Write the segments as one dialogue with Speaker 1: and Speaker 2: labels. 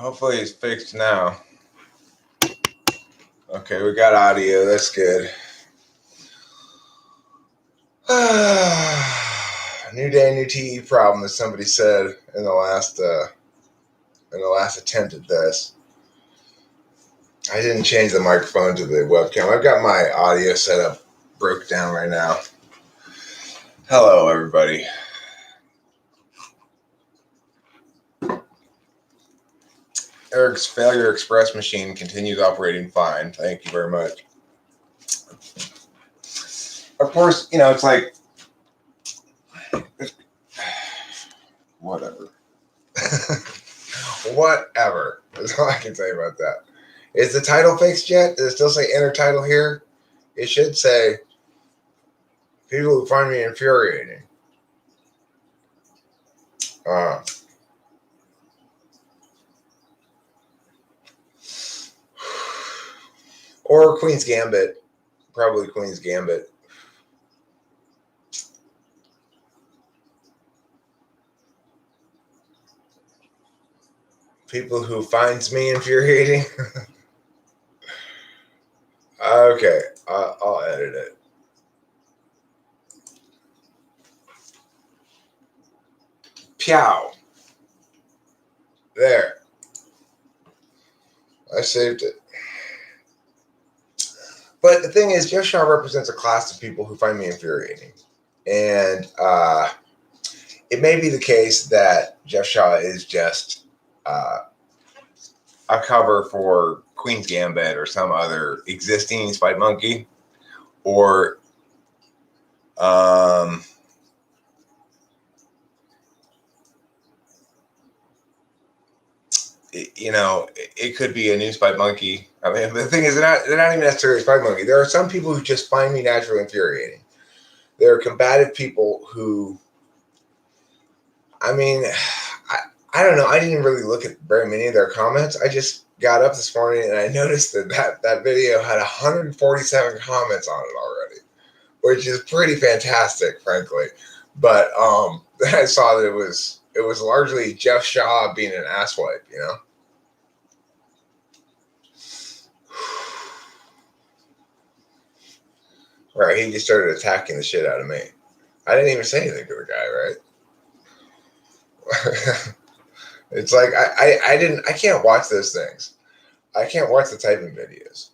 Speaker 1: Hopefully it's fixed now. Okay, we got audio. That's good. New day, new TE problem, as somebody said in the last attempt at this. I didn't change the microphone to the webcam. I've got my audio set up, broke down right now. Hello, everybody. Eric's failure express machine continues operating fine. Thank you very much. Of course, it's like whatever. Whatever. That's all I can say about that. Is the title fixed yet? Does it still say enter title here? It should say people who find me infuriating. Or Queen's Gambit. Probably Queen's Gambit. People who finds me infuriating. Okay, I'll edit it. Pow. There. I saved it. But the thing is, Jeff Shaw represents a class of people who find me infuriating. And it may be the case that Jeff Shaw is just a cover for Queen's Gambit or some other existing Spider Monkey, or it could be a new Spider Monkey. I mean, the thing is, they're not even necessarily Spider Monkey. There are some people who just find me naturally infuriating. There are combative people who, I mean, I don't know. I didn't really look at very many of their comments. I just got up this morning and I noticed that video had 147 comments on it already, which is pretty fantastic, frankly. But then I saw that it was largely Jeff Shaw being an asswipe, Right, he just started attacking the shit out of me. I didn't even say anything to the guy, right? It's like I can't watch those things. I can't watch the typing videos.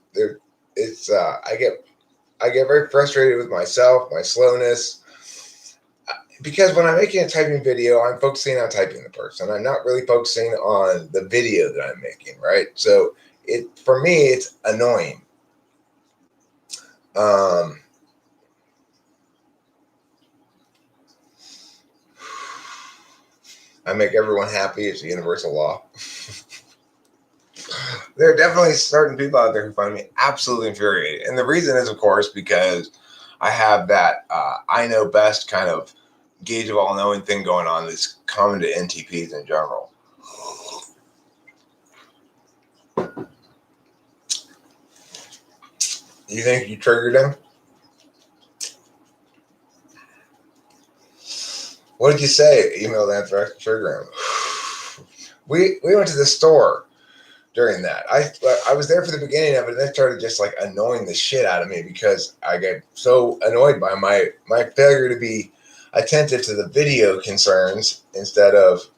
Speaker 1: I get very frustrated with myself, my slowness. Because when I'm making a typing video, I'm focusing on typing the person. I'm not really focusing on the video that I'm making, right? So for me, it's annoying. I make everyone happy. It's a universal law. There are definitely certain people out there who find me absolutely infuriating. And the reason is, of course, because I have that I know best kind of gauge of all knowing thing going on that's common to NTPs in general. You think you triggered him? What did you say? Emailed Anthrax to trigger him. We went to the store during that. I was there for the beginning of it, and then started just like annoying the shit out of me because I get so annoyed by my failure to be attentive to the video concerns instead of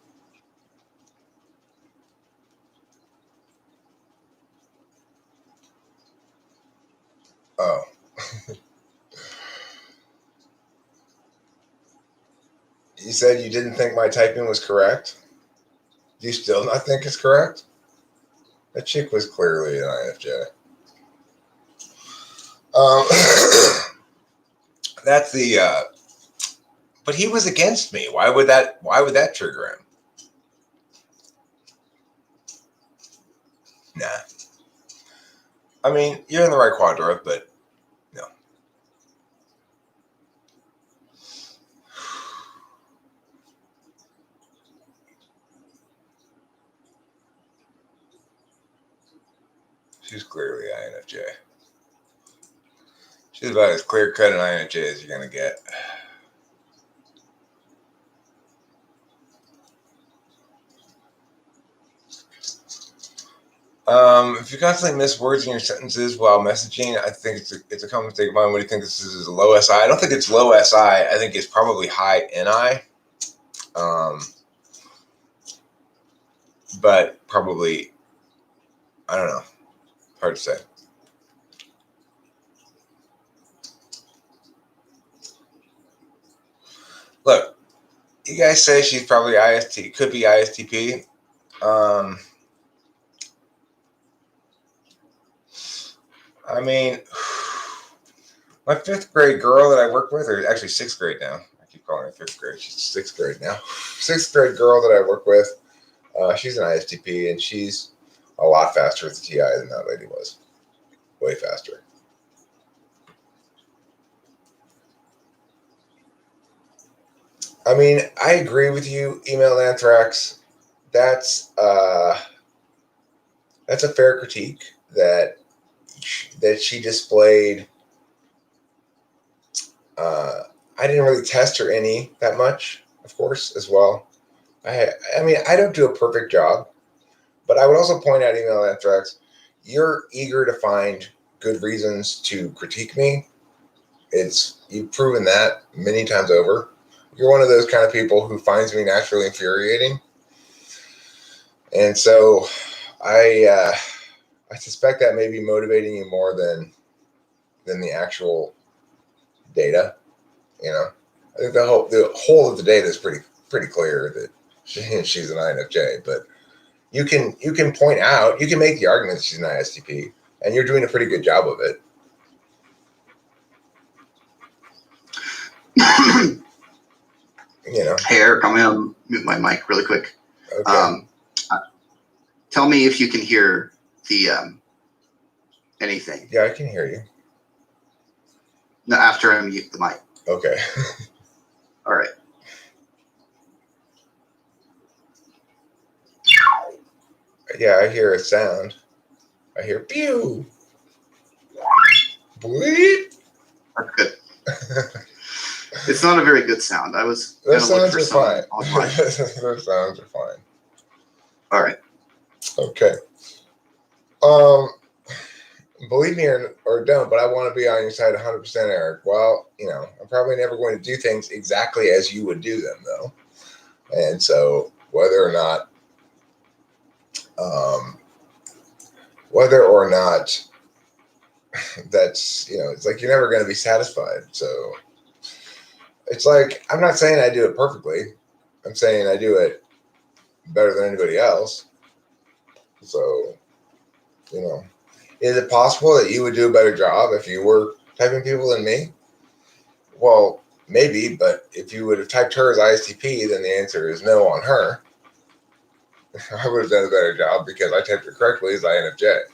Speaker 1: You said you didn't think my typing was correct? Do you still not think it's correct? That chick was clearly an INFJ. That's the but he was against me. Why would that trigger him? Nah. I mean, you're in the right quadrant, but no. She's clearly INFJ. She's about as clear-cut an INFJ as you're going to get. If you constantly miss words in your sentences while messaging, I think it's a common mistake of mine. What do you think this is a low SI? I don't think it's low SI. I think it's probably high NI. But probably, I don't know. Hard to say. Look, you guys say she's probably IST, could be ISTP. I mean, my 5th grade girl that I work with, or actually 6th grade now. I keep calling her 5th grade. She's 6th grade now. 6th grade girl that I work with, she's an ISTP, and she's a lot faster with the TI than that lady was. Way faster. I mean, I agree with you, email anthrax. That's a fair critique that she displayed. I didn't really test her any that much, of course, as well. I mean, I don't do a perfect job, but I would also point out, email anthrax, you're eager to find good reasons to critique me. You've proven that many times over. You're one of those kind of people who finds me naturally infuriating. And so I suspect that may be motivating you more than the actual data. You know, I think the whole of the data is pretty clear that she's an INFJ. But you can point out, you can make the argument that she's an ISTP, and you're doing a pretty good job of it. You know.
Speaker 2: Hey Eric, I'm gonna mute my mic really quick.
Speaker 1: Okay.
Speaker 2: Tell me if you can hear the anything.
Speaker 1: Yeah, I can hear you.
Speaker 2: No, after I mute the mic.
Speaker 1: Okay.
Speaker 2: All right.
Speaker 1: Yeah, I hear a sound. I hear pew. Bleep.
Speaker 2: That's good. It's not a very good sound. I was
Speaker 1: Those sounds are fine.
Speaker 2: Those
Speaker 1: sounds are fine.
Speaker 2: All right.
Speaker 1: Okay. Believe me or don't, but I want to be on your side 100%, Eric. Well, you know, I'm probably never going to do things exactly as you would do them, though. And so whether or not that's, you know, it's like you're never going to be satisfied. So it's like, I'm not saying I do it perfectly. I'm saying I do it better than anybody else. So, you know, is it possible that you would do a better job if you were typing people than me? Well, maybe, but if you would have typed her as ISTP, then the answer is no on her. I would have done a better job because I typed her correctly as INFJ.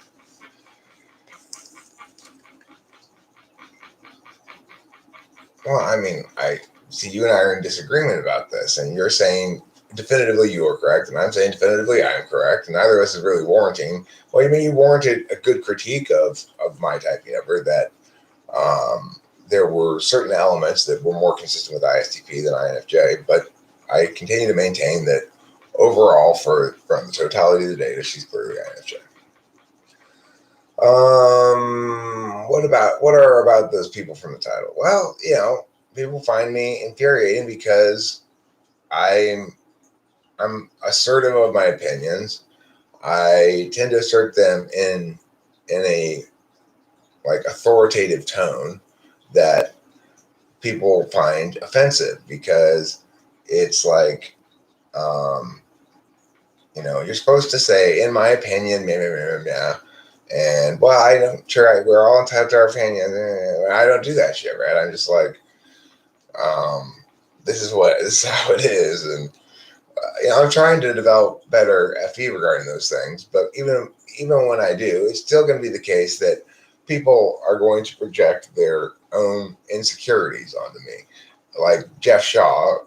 Speaker 1: Well, I mean, I see you and I are in disagreement about this, and you're saying definitively you are correct, and I'm saying definitively I am correct, and neither of us is really warranting. Well, you mean you warranted a good critique of my typing effort, that there were certain elements that were more consistent with ISTP than INFJ, but I continue to maintain that overall, from the totality of the data, she's clearly INFJ. What are about those people from the title? Well, you know, people find me infuriating because I'm assertive of my opinions. I tend to assert them in a like authoritative tone that people find offensive, because it's like, you know, you're supposed to say, in my opinion, and well, I don't sure we're all entitled to our opinion. I don't do that shit, right? I'm just like, this is how it is, and you know, I'm trying to develop better FE regarding those things. But even when I do, it's still going to be the case that people are going to project their own insecurities onto me, like Jeff Shaw,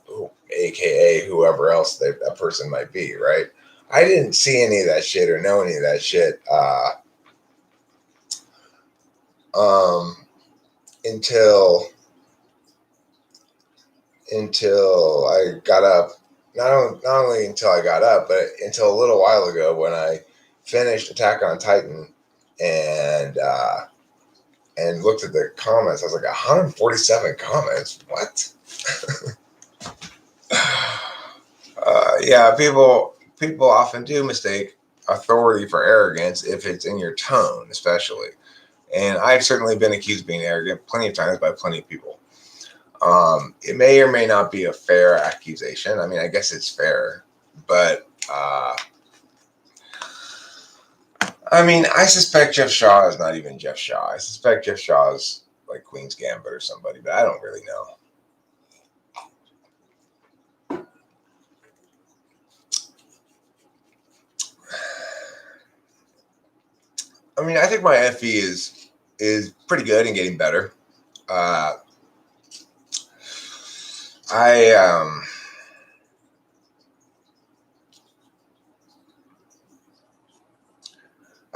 Speaker 1: aka whoever else that person might be, right? I didn't see any of that shit or know any of that shit until I got up. Not only until I got up, but until a little while ago when I finished Attack on Titan and looked at the comments. I was like, 147 comments. What? Yeah, people often do mistake authority for arrogance if it's in your tone, especially. And I've certainly been accused of being arrogant plenty of times by plenty of people. It may or may not be a fair accusation. I mean, I guess it's fair, but I mean, I suspect Jeff Shaw is not even Jeff Shaw. I suspect Jeff Shaw is like Queen's Gambit or somebody, but I don't really know. I mean, I think my FE is pretty good and getting better. I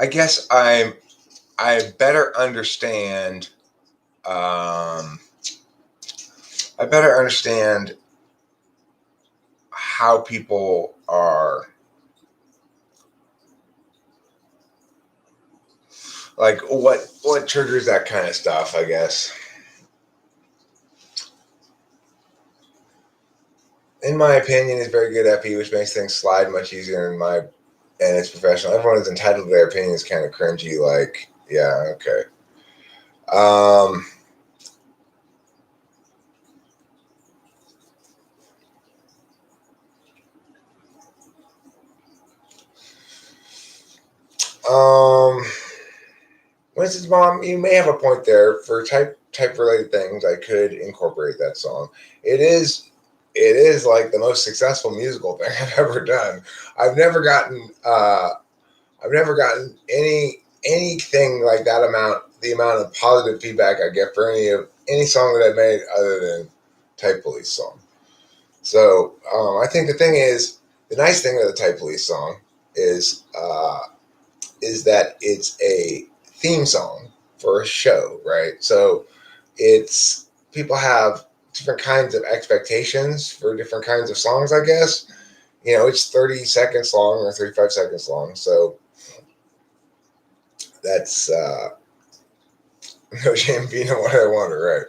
Speaker 1: guess I better understand. I better understand how people are, like what triggers that kind of stuff, I guess. In my opinion, it's very good FE, which makes things slide much easier and it's professional. Everyone is entitled to their opinion. It's kind of cringy, like, yeah, okay. Winston's mom, you may have a point there. For type related things, I could incorporate that song. It is like the most successful musical thing I've ever done. I've never gotten anything like that the amount of positive feedback I get for any song that I've made other than Type Police song. So I think the nice thing with the Type Police song is that it's a theme song for a show, right? So people have different kinds of expectations for different kinds of songs, I guess. It's 30 seconds long or 35 seconds long. So that's no shame being what I want to write.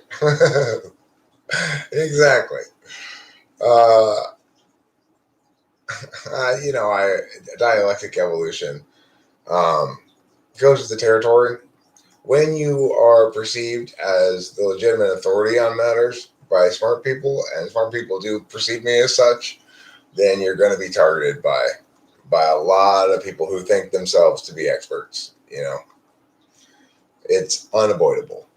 Speaker 1: Exactly. Dialectic evolution goes with the territory. When you are perceived as the legitimate authority on matters by smart people, and smart people do perceive me as such, then you're going to be targeted by a lot of people who think themselves to be experts. It's unavoidable.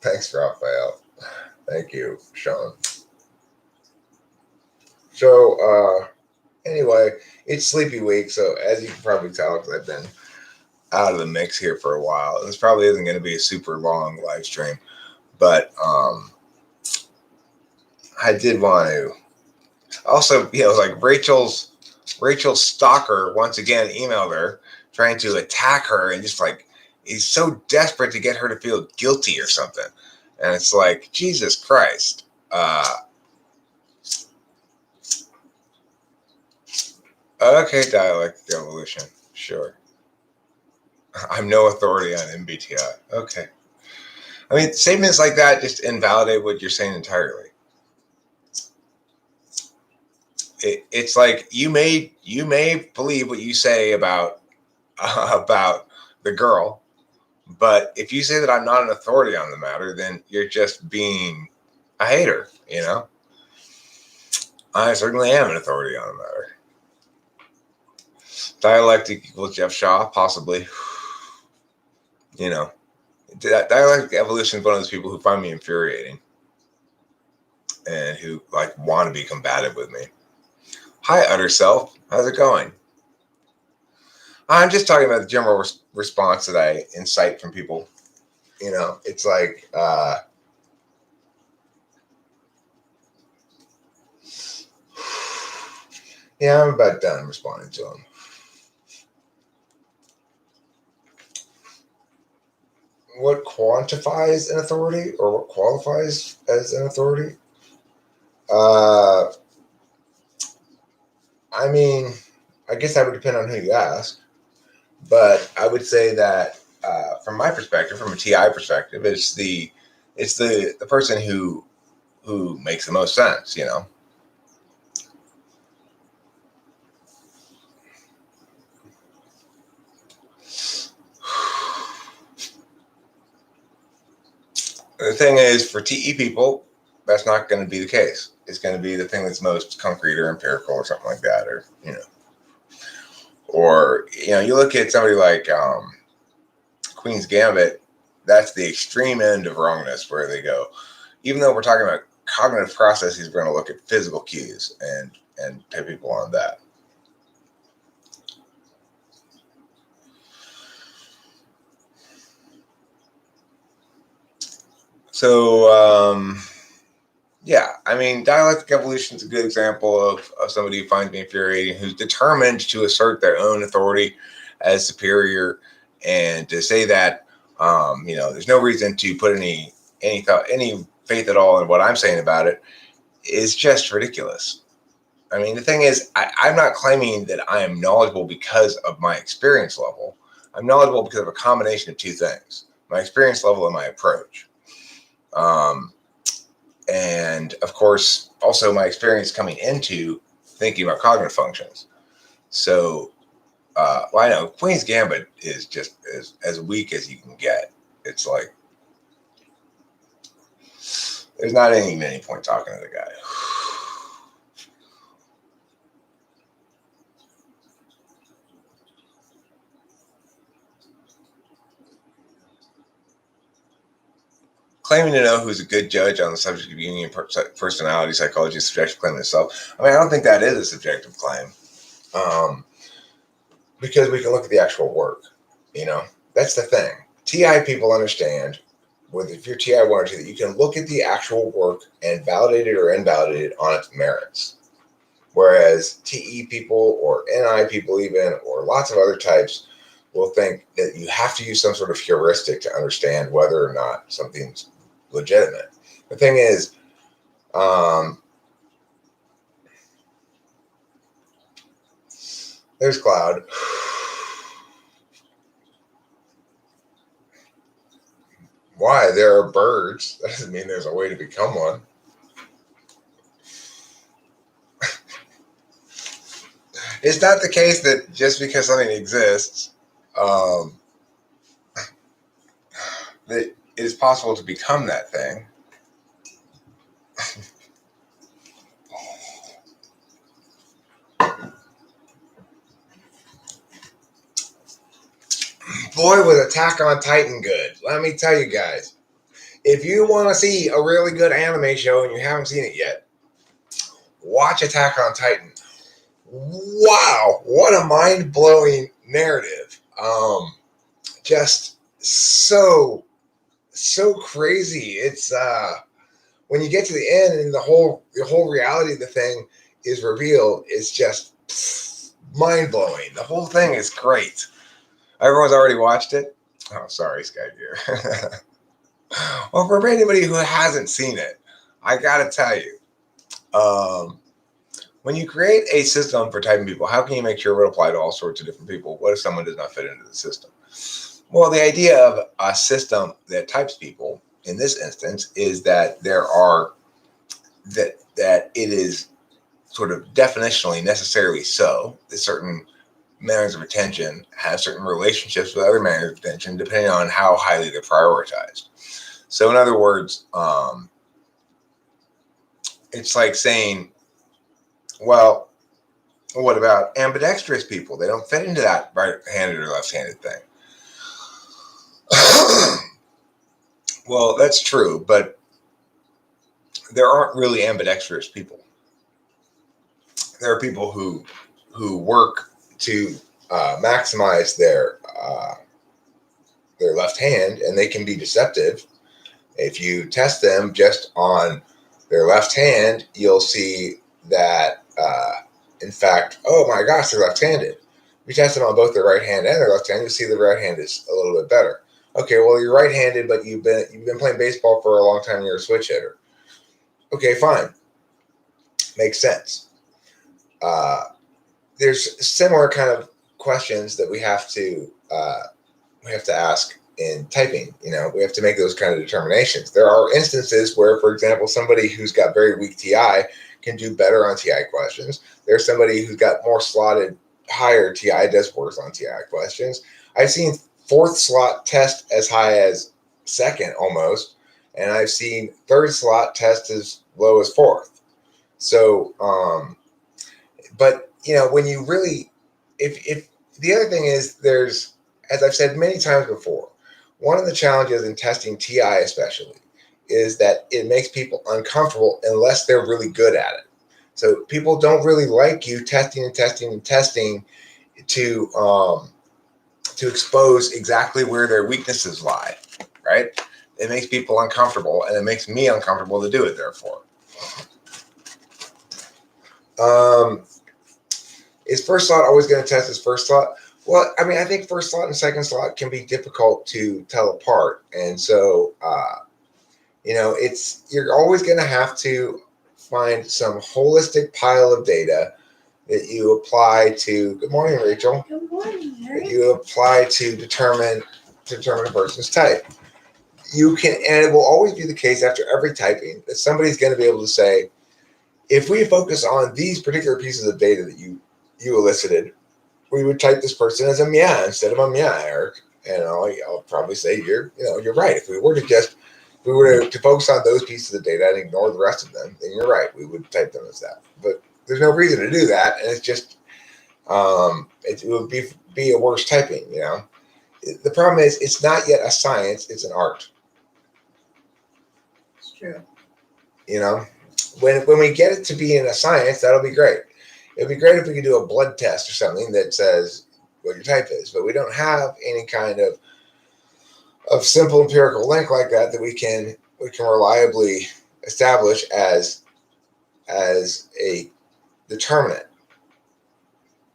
Speaker 1: Thanks, Raphael. Thank you, Sean. So, anyway, it's sleepy week. So, as you can probably tell, because I've been out of the mix here for a while, this probably isn't going to be a super long live stream. But I did want to also, like Rachel's stalker once again emailed her trying to attack her and just like he's so desperate to get her to feel guilty or something. And it's like, Jesus Christ. Okay, dialectic evolution. Sure. I'm no authority on MBTI. Okay. I mean, statements like that just invalidate what you're saying entirely. It's like you may believe what you say about the girl, but if you say that I'm not an authority on the matter, then you're just being a hater. I certainly am an authority on the matter. Dialectic equals Jeff Shaw, possibly. Dialectic evolution is one of those people who find me infuriating and who like want to be combative with me. Hi, utter self. How's it going? I'm just talking about the general response that I incite from people. It's like, yeah, I'm about done responding to them. What quantifies an authority or what qualifies as an authority? I mean, I guess that would depend on who you ask, but I would say that from my perspective, from a TI perspective, it's the person who makes the most sense, you know. The thing is, for TE people, that's not going to be the case. It's going to be the thing that's most concrete or empirical or something like that, or you look at somebody like Queen's Gambit. That's the extreme end of wrongness where they go. Even though we're talking about cognitive processes, we're going to look at physical cues and put people on that. So, yeah, I mean, dialectic evolution is a good example of somebody who finds me infuriating, who's determined to assert their own authority as superior, and to say that, there's no reason to put any faith at all in what I'm saying about it is just ridiculous. I mean, the thing is, I'm not claiming that I am knowledgeable because of my experience level. I'm knowledgeable because of a combination of two things: my experience level and my approach. And of course, also my experience coming into thinking about cognitive functions. So, I know Queen's Gambit is just as weak as you can get. It's like there's not any point talking to the guy. Claiming to know who's a good judge on the subject of union personality psychology is subjective claim itself. I mean, I don't think that is a subjective claim, because we can look at the actual work. That's the thing. TI people understand, whether if you're TI 1 or 2, that you can look at the actual work and validate it or invalidate it on its merits. Whereas TE people or NI people even, or lots of other types, will think that you have to use some sort of heuristic to understand whether or not something's legitimate. The thing is, there's Cloud. Why? There are birds. That doesn't mean there's a way to become one. It's not the case that just because something exists, that it is possible to become that thing. Boy, was Attack on Titan good. Let me tell you guys. If you want to see a really good anime show and you haven't seen it yet, watch Attack on Titan. Wow, what a mind-blowing narrative. Just so crazy. It's when you get to the end and the whole reality of the thing is revealed, it's just mind-blowing. The whole thing is great. Everyone's already watched it. Oh, sorry, Skygear. Well, for anybody who hasn't seen it, I gotta tell you, when you create a system for typing people, how can you make sure it would apply to all sorts of different people? What if someone does not fit into the system? Well, the idea of a system that types people, in this instance, is that that it is sort of definitionally necessarily so that certain manners of attention have certain relationships with other manners of attention, depending on how highly they're prioritized. So, in other words, it's like saying, well, what about ambidextrous people? They don't fit into that right-handed or left-handed thing. Well, that's true, but there aren't really ambidextrous people. There are people who work to maximize their left hand, and they can be deceptive. If you test them just on their left hand, you'll see that, in fact, oh my gosh, they're left-handed. If you test them on both their right hand and their left hand, you'll see the right hand is a little bit better. Okay, well, you're right-handed, but you've been playing baseball for a long time and you're a switch hitter. Okay, fine. makes sense. There's similar kind of questions that we have to ask in typing. We have to make those kind of determinations. There are instances where, for example, somebody who's got very weak TI can do better on TI questions. There's somebody who's got more slotted, higher TI does worse on TI questions. I've seen fourth slot test as high as second almost, and I've seen third slot test as low as fourth. So, but when you really, if the other thing is, there's, as I've said many times before, one of the challenges in testing TI especially is that it makes people uncomfortable unless they're really good at it. So people don't really like you testing and testing and testing to expose exactly where their weaknesses lie, right? It makes people uncomfortable, and it makes me uncomfortable to do it, therefore. Is first slot always going to test as first slot? Well, I mean, I think first slot and second slot can be difficult to tell apart. And so, you're always going to have to find some holistic pile of data that you apply to, good morning, Rachel.
Speaker 3: Good morning, Eric.
Speaker 1: That you apply to determine a person's type. You can, and it will always be the case after every typing that somebody's going to be able to say, if we focus on these particular pieces of data that you elicited, we would type this person as a Mia instead of a Mia, Eric. And I'll probably say you're right. If we were to focus on those pieces of data and ignore the rest of them, then you're right. We would type them as that. But there's no reason to do that, and it's just it would be a worse typing. The problem is it's not yet a science; it's an art.
Speaker 3: It's true.
Speaker 1: When we get it to be in a science, that'll be great. It'd be great if we could do a blood test or something that says what your type is, but we don't have any kind of simple empirical link like that we can reliably establish as a determinant.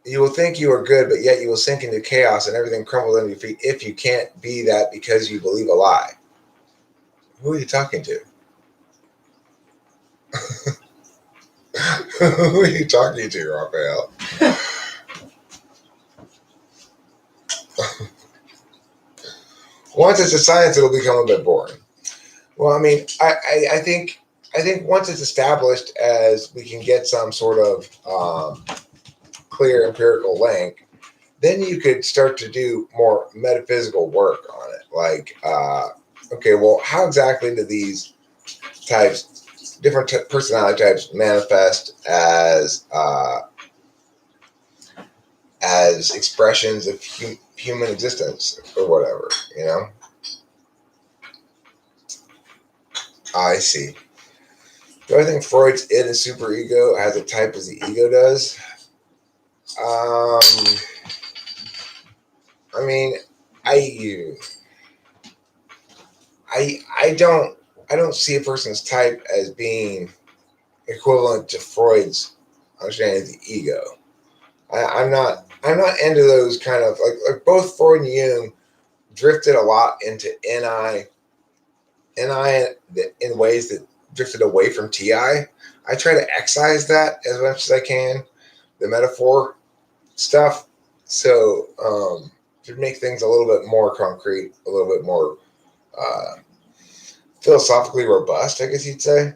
Speaker 1: You will think you are good, but yet you will sink into chaos and everything crumbles under your feet if you can't be that because you believe a lie. Who are you talking to? Who are you talking to, Raphael? Once it's a science, it'll become a bit boring. Well, I mean, I think once it's established as we can get some sort of clear empirical link, then you could start to do more metaphysical work on it. Like, okay, well, how exactly do these types, different personality types, manifest as expressions of human existence or whatever? I see. Do I think Freud's id and superego has a type as the ego does? I mean, I don't see a person's type as being equivalent to Freud's understanding of the ego. I'm not into those kind of like both Freud and Jung drifted a lot into NI in ways that drifted away from TI. I try to excise that as much as I can, the metaphor stuff, so to make things a little bit more concrete, a little bit more philosophically robust, I guess you'd say.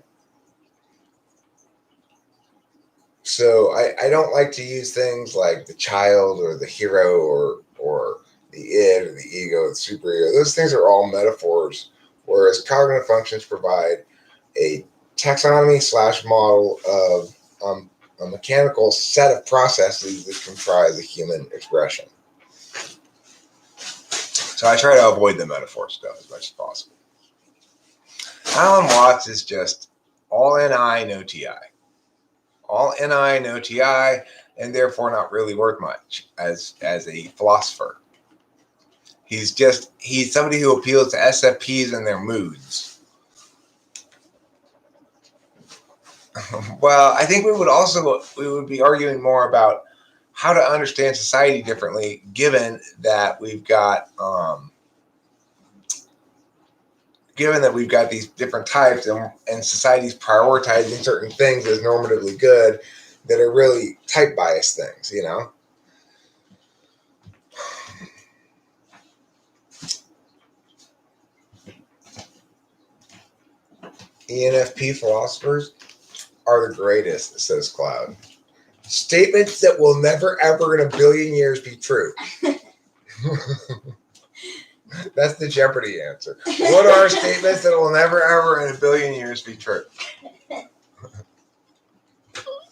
Speaker 1: So I don't like to use things like the child or the hero or the id or the ego, the superego. Those things are all metaphors, whereas cognitive functions provide a taxonomy / model of a mechanical set of processes that comprise a human expression. So I try to avoid the metaphor stuff as much as possible. Alan Watts is just all NI, no TI. All NI, no TI, and therefore not really worth much as a philosopher. He's somebody who appeals to SFPs and their moods. Well, I think we would be arguing more about how to understand society differently, given that we've got given that we've got these different types and society's prioritizing certain things as normatively good that are really type bias things, you know? ENFP philosophers are the greatest, says Cloud. Statements that will never, ever in a billion years be true. That's the Jeopardy answer. What are statements that will never, ever in a billion years be true?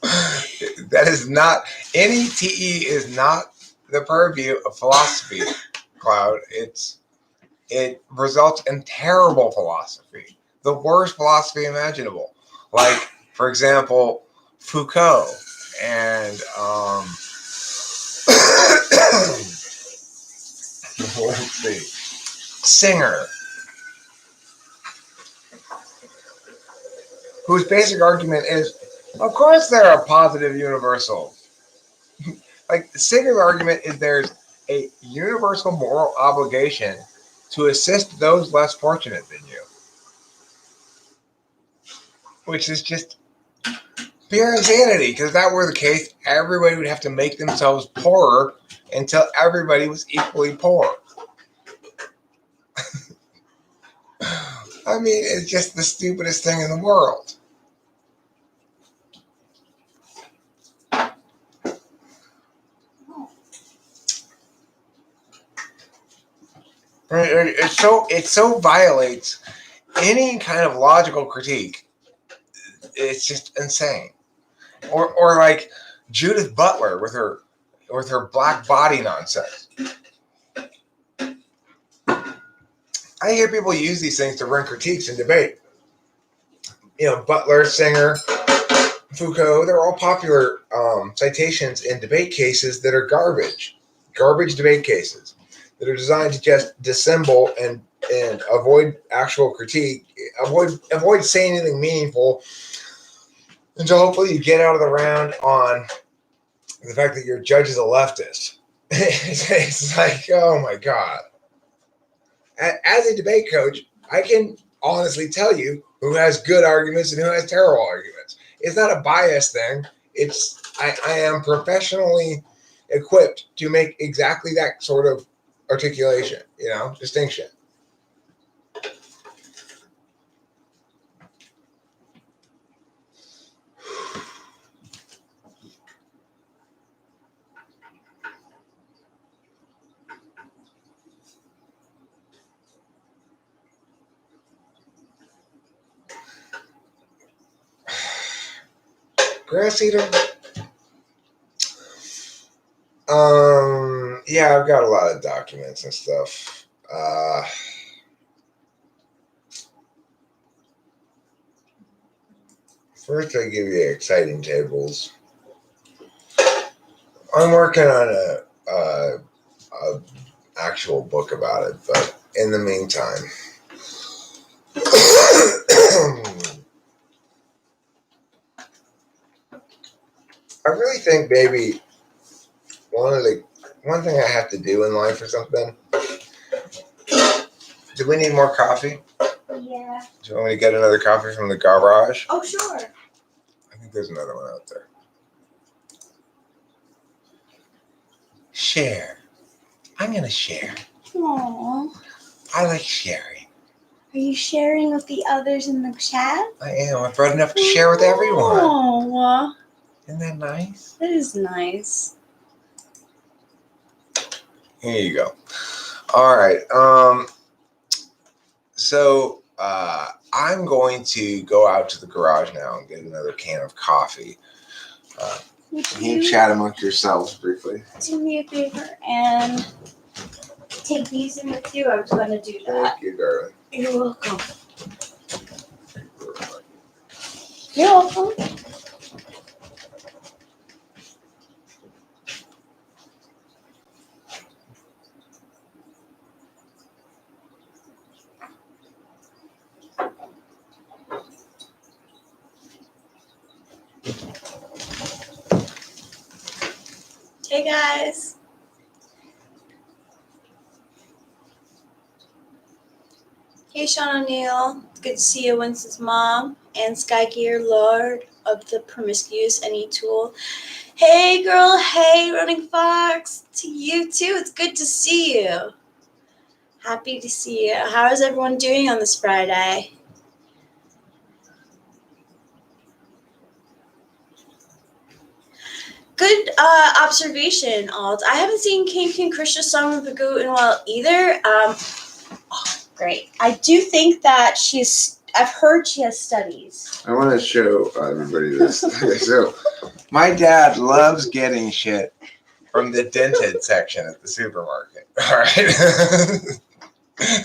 Speaker 1: That is not, NETE is not the purview of philosophy, Cloud. It results in terrible philosophy, the worst philosophy imaginable. Like, for example, Foucault and let's see, Singer, whose basic argument is, of course there are positive universals. Like, Singer's argument is there's a universal moral obligation to assist those less fortunate than you, which is just pure insanity, because if that were the case, everybody would have to make themselves poorer until everybody was equally poor. I mean, it's just the stupidest thing in the world. It so violates any kind of logical critique. It's just insane. Or like Judith Butler with her black body nonsense. I hear people use these things to run critiques in debate. You know, Butler, Singer, Foucault, they're all popular citations in debate cases that are garbage debate cases that are designed to just dissemble and avoid actual critique, avoid saying anything meaningful until hopefully you get out of the round on the fact that your judge is a leftist. It's like, oh my God. As a debate coach, I can honestly tell you who has good arguments and who has terrible arguments. It's not a bias thing. I am professionally equipped to make exactly that sort of articulation, distinction. Grass eater? Yeah, I've got a lot of documents and stuff. First, I give you exciting tables. I'm working on a actual book about it, but in the meantime, I really think maybe one thing I have to do in life or something. Do we need more coffee?
Speaker 3: Yeah.
Speaker 1: Do you want me to get another coffee from the garage?
Speaker 3: Oh, sure.
Speaker 1: I think there's another one out there. Share. I'm going to share.
Speaker 3: Aww.
Speaker 1: I like sharing.
Speaker 3: Are you sharing with the others in the chat?
Speaker 1: I am. I brought enough to share with everyone.
Speaker 3: Aww.
Speaker 1: Isn't that nice?
Speaker 3: That is nice.
Speaker 1: Here you go. All right. So I'm going to go out to the garage now and get another can of coffee. Can you chat amongst yourselves briefly?
Speaker 3: Do me a favor and take these in with you. I was going to do that.
Speaker 1: Thank you, darling.
Speaker 3: You're welcome. You're welcome. Hey guys. Hey, Sean O'Neill. It's good to see you, Winston's mom, and Sky Gear, Lord of the Promiscuous Any Tool. Hey, girl. Hey, Running Fox. To you, too. It's good to see you. Happy to see you. How is everyone doing on this Friday? Good observation, Alt. I haven't seen King Krishna's Song of the Goat in a while either. Great. I do think that I've heard she has studies.
Speaker 1: I want to show everybody this. Okay, so my dad loves getting shit from the dented section at the supermarket. All right.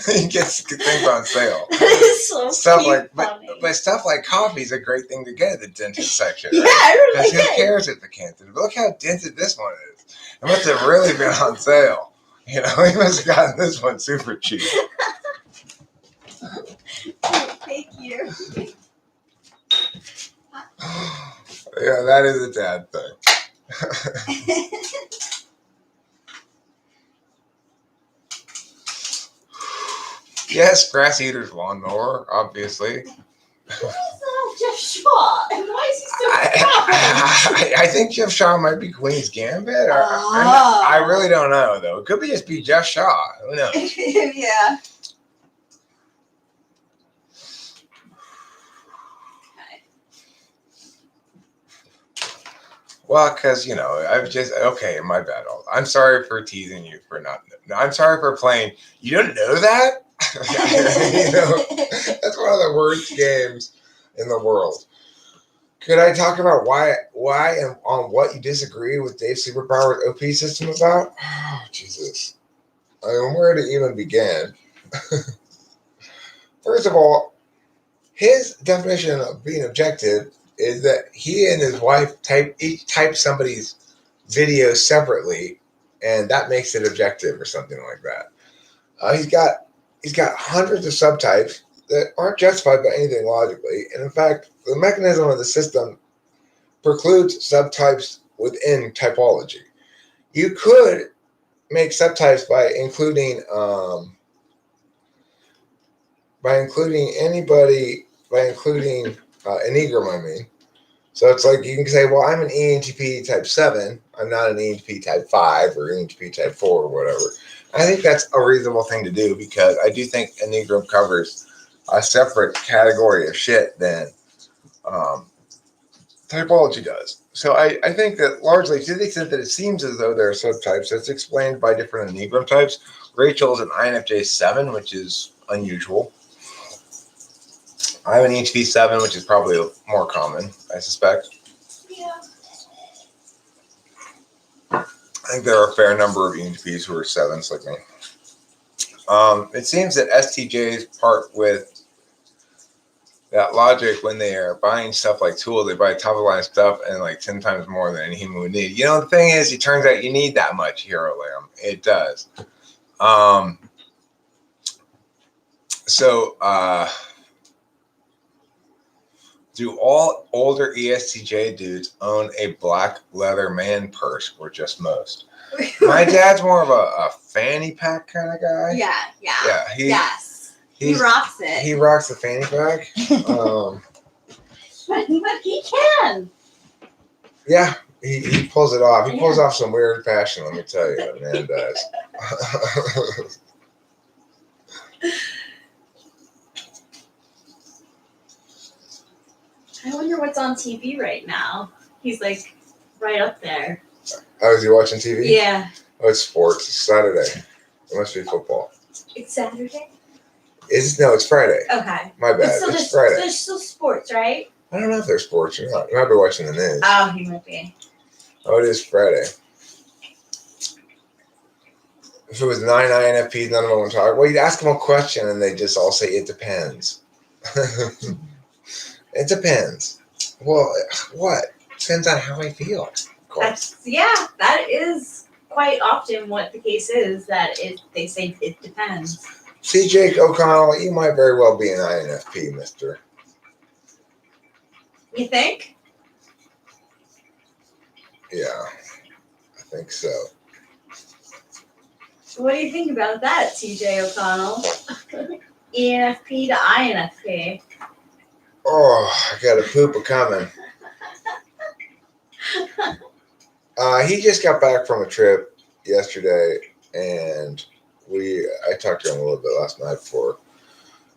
Speaker 1: He gets things on sale.
Speaker 3: That is so
Speaker 1: Stuff
Speaker 3: cute,
Speaker 1: like,
Speaker 3: funny.
Speaker 1: but stuff like coffee is a great thing to get at the dented section.
Speaker 3: Yeah,
Speaker 1: Right?
Speaker 3: I really
Speaker 1: Because who
Speaker 3: did.
Speaker 1: cares if the dented? Look how dented this one is. It must have really been on sale. You know, he must have gotten this one super cheap.
Speaker 3: Thank you.
Speaker 1: Yeah, that is a dad thing. Yes, grass eater's lawnmower, obviously.
Speaker 3: Who is Jeff Shaw? And why is he so proud?
Speaker 1: I think Jeff Shaw might be Queen's Gambit.
Speaker 3: Oh.
Speaker 1: I really don't know, though. It could be just be Jeff Shaw. Who knows?
Speaker 3: Yeah.
Speaker 1: Well, because, you know, I've just, okay, my bad. I'm sorry for teasing you for not, I'm sorry for playing. You don't know that? You know, that's one of the worst games in the world. Could I talk about why and on what you disagree with Dave's superpowered OP system about? Oh, Jesus. I mean, where to even begin? First of all, his definition of being objective is that he and his wife each type somebody's video separately, and that makes it objective or something like that. He's got hundreds of subtypes that aren't justified by anything logically, and in fact, the mechanism of the system precludes subtypes within typology. You could make subtypes by including Enneagram, I mean. So it's like you can say, well, I'm an ENTP type 7. I'm not an ENTP type 5 or ENTP type 4 or whatever. I think that's a reasonable thing to do because I do think Enneagram covers a separate category of shit than typology does. So I think that largely, to the extent that it seems as though there are subtypes, that's explained by different Enneagram types. Rachel's an INFJ 7, which is unusual. I have an ENTP 7, which is probably more common, I suspect.
Speaker 3: Yeah.
Speaker 1: I think there are a fair number of ENTPs who are 7s like me. It seems that STJs part with that logic when they are buying stuff like tools. They buy top-of-the-line stuff and like 10 times more than any human would need. You know, the thing is, it turns out you need that much Hero Lamb. It does. Do all older ESTJ dudes own a black leather man purse or just most? My dad's more of a fanny pack kind of guy.
Speaker 3: Yeah.
Speaker 1: Yeah.
Speaker 3: He rocks it.
Speaker 1: He rocks the fanny pack.
Speaker 3: But he can.
Speaker 1: Yeah, he pulls it off. He pulls off some weird fashion, let me tell you. The man does.
Speaker 3: I wonder what's on TV right now. He's like right up there.
Speaker 1: Oh, is he watching TV?
Speaker 3: Yeah.
Speaker 1: Oh, it's sports. It's Saturday. It must be football.
Speaker 3: It's Saturday?
Speaker 1: No, it's Friday.
Speaker 3: Okay.
Speaker 1: My bad. It's Friday.
Speaker 3: There's still sports, right?
Speaker 1: I don't know if there's sports or not. You might be watching the news.
Speaker 3: Oh, he might be.
Speaker 1: Oh, it is Friday. If it was 9 INFPs, none of them would talk. Well, you'd ask them a question and they just all say, it depends. It depends. Well, what? Depends on how I feel, of course.
Speaker 3: That is quite often what the case is, that they say it depends.
Speaker 1: See, Jake O'Connell, you might very well be an INFP, mister.
Speaker 3: You think?
Speaker 1: Yeah, I think so.
Speaker 3: What do you think about that, TJ O'Connell? ENFP to INFP.
Speaker 1: Oh, I got a poop a coming. He just got back from a trip yesterday, and I talked to him a little bit last night before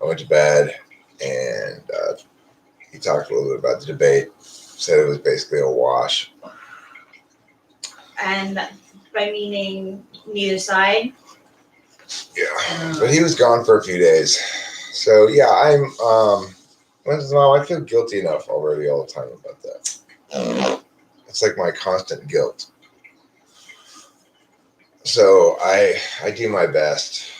Speaker 1: I went to bed, and he talked a little bit about the debate. Said it was basically a wash.
Speaker 3: And by meaning neither side.
Speaker 1: Yeah, but he was gone for a few days, so yeah, I feel guilty enough already all the time about that. It's like my constant guilt. So I do my best.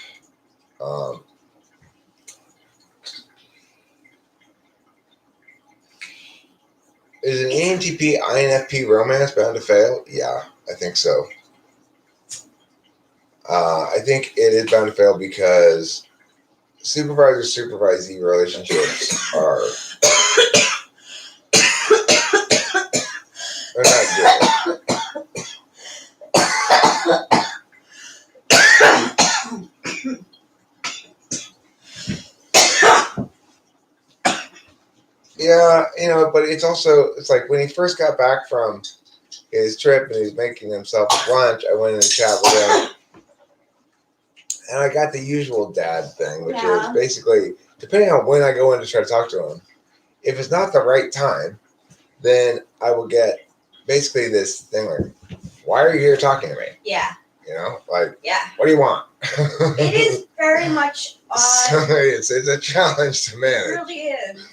Speaker 1: Is an ENTP INFP romance bound to fail? Yeah, I think so. I think it is bound to fail because supervisor-supervisee relationships are they're not good. Yeah, but it's like when he first got back from his trip and he's making himself lunch, I went in and chat with him. And I got the usual dad thing, which is basically, depending on when I go in to try to talk to him, if it's not the right time, then I will get basically this thing like, why are you here talking to me?
Speaker 3: Yeah.
Speaker 1: What do you want?
Speaker 3: It is very much odd.
Speaker 1: It's a challenge to manage.
Speaker 3: It really is.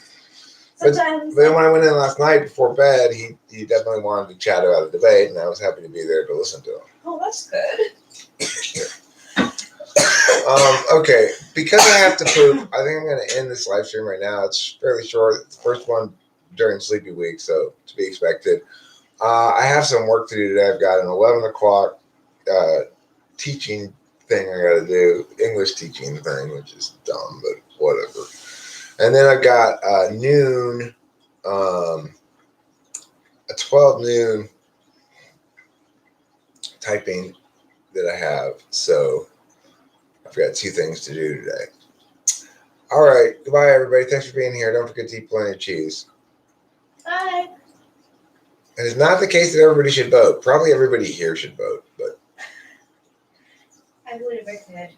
Speaker 1: Sometimes. But then when I went in last night before bed, he definitely wanted to chat about a debate, and I was happy to be there to listen to him.
Speaker 3: Oh, that's good.
Speaker 1: Okay, because I have to poop, I think I'm going to end this live stream right now. It's fairly short. It's the first one during Sleepy Week, so to be expected. I have some work to do today. I've got an 11 o'clock teaching thing I got to do, English teaching thing, which is dumb, but whatever. And then I've got noon, a 12 noon typing that I have. So I've got 2 things to do today. All right. Goodbye, everybody. Thanks for being here. Don't forget to eat plenty of cheese.
Speaker 3: Bye.
Speaker 1: And it's not the case that everybody should vote. Probably everybody here should vote, but
Speaker 3: I would if I could.